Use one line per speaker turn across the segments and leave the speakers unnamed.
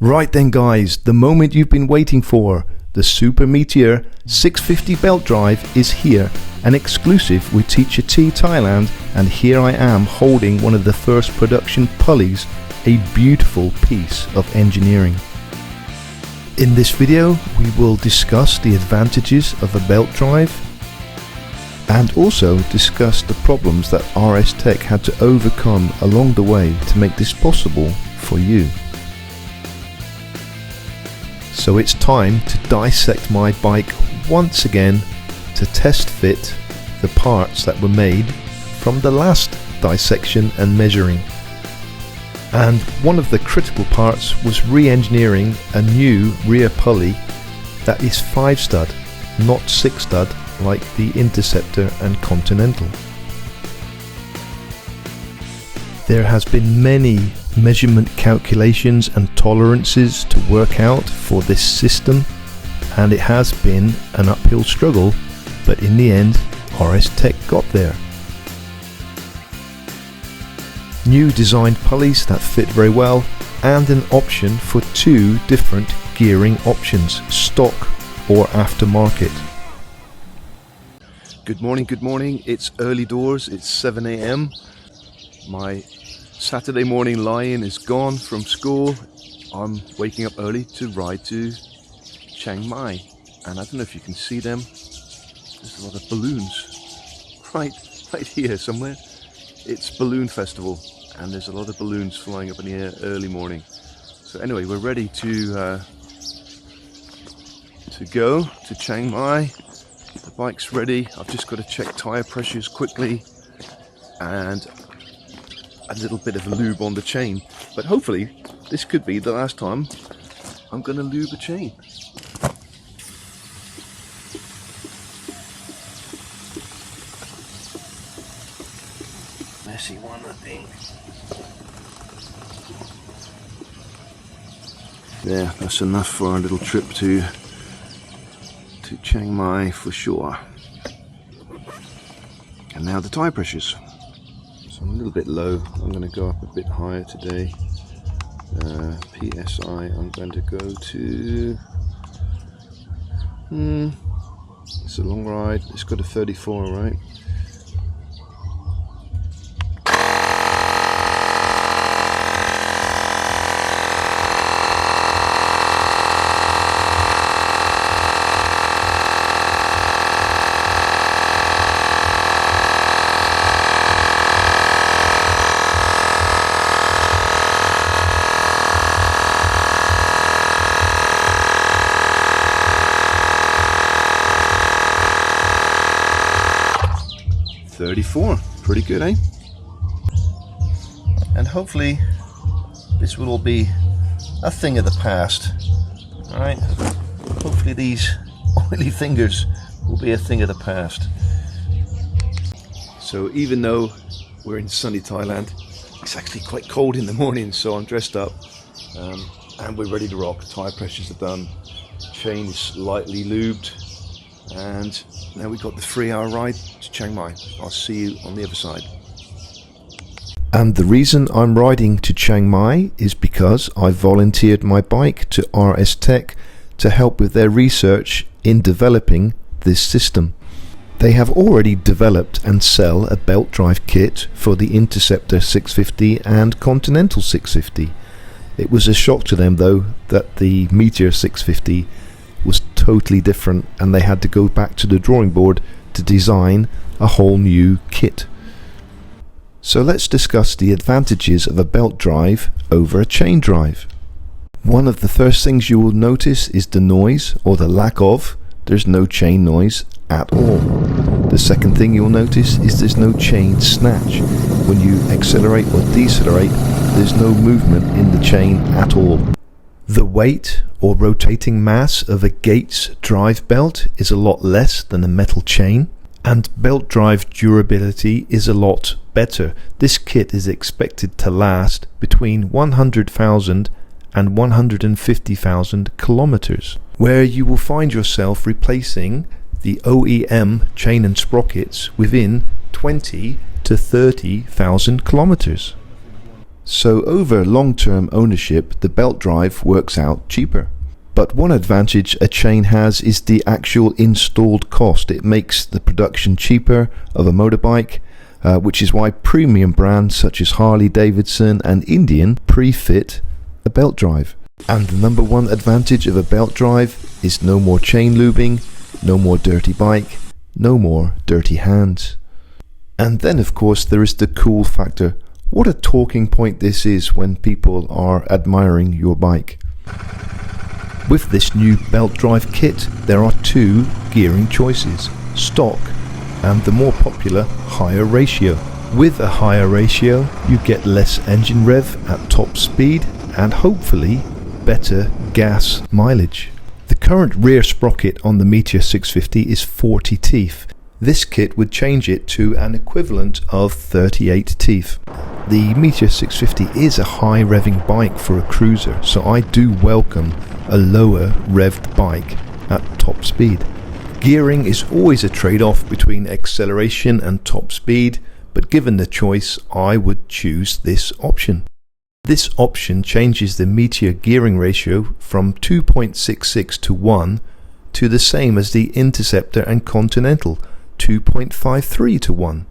Right then guys, the moment you've been waiting for. The Super Meteor 650 belt drive is here, an exclusive with Teacher T Thailand, and here I am holding one of the first production pulleys, a beautiful piece of engineering. In this video we will discuss the advantages of a belt drive and also discuss the problems that RS Tech had to overcome along the way to make this possible for you. So it's time to dissect my bike once again to test fit the parts that were made from the last dissection and measuring. And one of the critical parts was re-engineering a new rear pulley that is 5-stud, not 6-stud like the Interceptor and Continental. There has been many measurement calculations and tolerances to work out for this system, and it has been an uphill struggle, but in the end RS Tech got there. New designed pulleys that fit very well, and an option for two different gearing options, stock or aftermarket. Good morning, it's early doors, it's 7 AM. My Saturday morning lie-in is gone from school. I'm waking up early to ride to Chiang Mai, and I don't know if you can see them. There's a lot of balloons right here somewhere. It's Balloon Festival and there's a lot of balloons flying up in the air early morning. So anyway, we're ready to go to Chiang Mai. The bike's ready. I've just got to check tire pressures quickly and a little bit of lube on the chain, but hopefully this could be the last time I'm going to lube a chain. Messy one, I think. Yeah, that's enough for our little trip to Chiang Mai for sure. And now the tire pressures. I'm a little bit low. I'm going to go up a bit higher today. PSI, I'm going to go to... it's a long ride. It's got a 34, right? Pretty good, eh? And hopefully this will all be a thing of the past. Alright, hopefully these oily fingers will be a thing of the past. So even though we're in sunny Thailand, it's actually quite cold in the morning, so I'm dressed up and we're ready to rock. Tire pressures are done, chain is lightly lubed, and now we've got the 3-hour ride to Chiang Mai. I'll see you on the other side. And the reason I'm riding to Chiang Mai is because I volunteered my bike to RS Tech to help with their research in developing this system. They have already developed and sell a belt drive kit for the Interceptor 650 and Continental 650. It was a shock to them though that the Meteor 650 was totally different, and they had to go back to the drawing board to design a whole new kit. So let's discuss the advantages of a belt drive over a chain drive. One of the first things you will notice is the noise, or the lack of. There's no chain noise at all. The second thing you'll notice is there's no chain snatch. When you accelerate or decelerate, there's no movement in the chain at all. The weight or rotating mass of a Gates drive belt is a lot less than a metal chain, and belt drive durability is a lot better. This kit is expected to last between 100,000 and 150,000 kilometers, where you will find yourself replacing the OEM chain and sprockets within 20 to 30,000 kilometers. So over long-term ownership, the belt drive works out cheaper. But one advantage a chain has is the actual installed cost. It makes the production cheaper of a motorbike, which is why premium brands such as Harley Davidson and Indian pre-fit a belt drive. And the number one advantage of a belt drive is no more chain lubing, no more dirty bike, no more dirty hands. And then of course there is the cool factor. What a talking point this is when people are admiring your bike. With this new belt drive kit, there are two gearing choices, stock and the more popular higher ratio. With a higher ratio, you get less engine rev at top speed and hopefully better gas mileage. The current rear sprocket on the Meteor 650 is 40 teeth. This kit would change it to an equivalent of 38 teeth. The Meteor 650 is a high revving bike for a cruiser, so I do welcome a lower revved bike at top speed. Gearing is always a trade-off between acceleration and top speed, but given the choice I would choose this option. This option changes the Meteor gearing ratio from 2.66 to 1 to the same as the Interceptor and Continental, 2.53 to 1.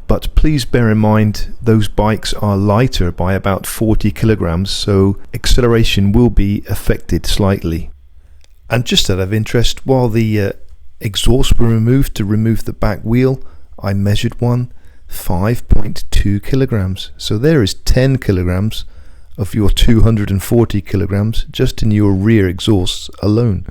But please bear in mind those bikes are lighter by about 40 kilograms, so acceleration will be affected slightly. And just out of interest, while the exhausts were removed to remove the back wheel, I measured one, 5.2 kilograms. So there is 10 kilograms of your 240 kilograms just in your rear exhausts alone.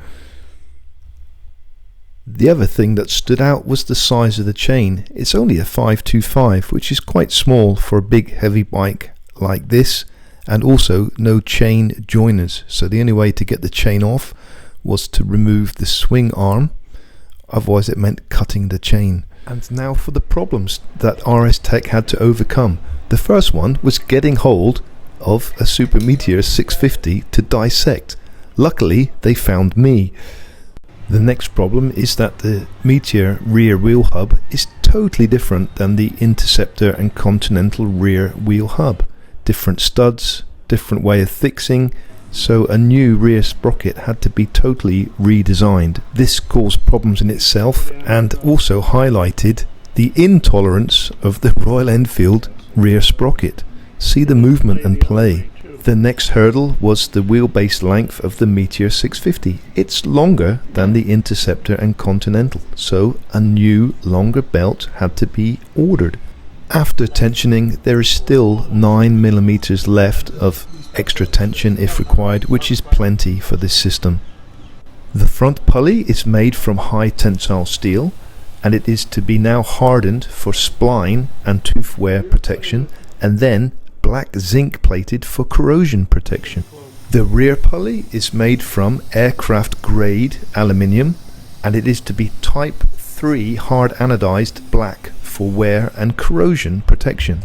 The other thing that stood out was the size of the chain. It's only a 525, which is quite small for a big heavy bike like this, and also no chain joiners, so the only way to get the chain off was to remove the swing arm, otherwise it meant cutting the chain. And now for the problems that RS Tech had to overcome. The first one was getting hold of a Super Meteor 650 to dissect. Luckily they found me. The next problem is that the Meteor rear wheel hub is totally different than the Interceptor and Continental rear wheel hub. Different studs, different way of fixing, so a new rear sprocket had to be totally redesigned. This caused problems in itself and also highlighted the intolerance of the Royal Enfield rear sprocket. See the movement and play. The next hurdle was the wheelbase length of the Meteor 650. It's longer than the Interceptor and Continental, so a new longer belt had to be ordered. After tensioning, there is still 9mm left of extra tension if required, which is plenty for this system. The front pulley is made from high tensile steel, and it is to be now hardened for spline and tooth wear protection, and then black zinc plated for corrosion protection. The rear pulley is made from aircraft grade aluminium, and it is to be type 3 hard anodized black for wear and corrosion protection.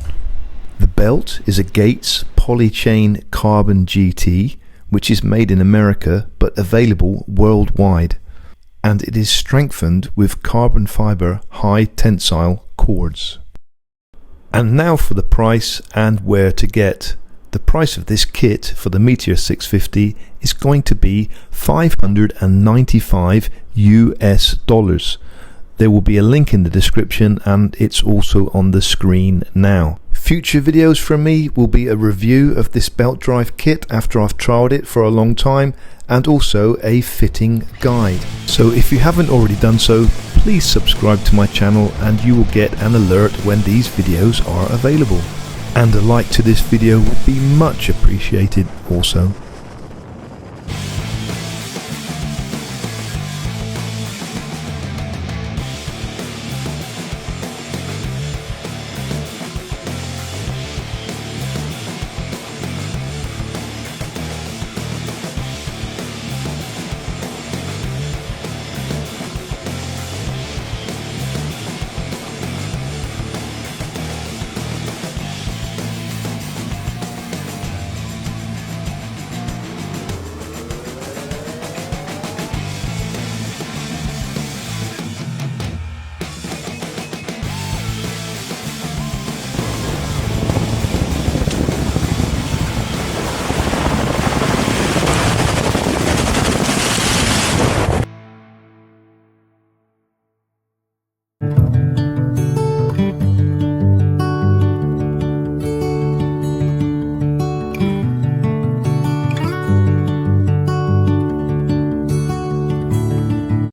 The belt is a Gates Polychain Carbon GT, which is made in America but available worldwide, and it is strengthened with carbon fiber high tensile cords. And now for the price and where to get. The price of this kit for the Meteor 650 is going to be $595 US. There will be a link in the description and it's also on the screen now. Future videos from me will be a review of this belt drive kit after I've trialed it for a long time, and also a fitting guide. So if you haven't already done so, please subscribe to my channel and you will get an alert when these videos are available. And a like to this video would be much appreciated also.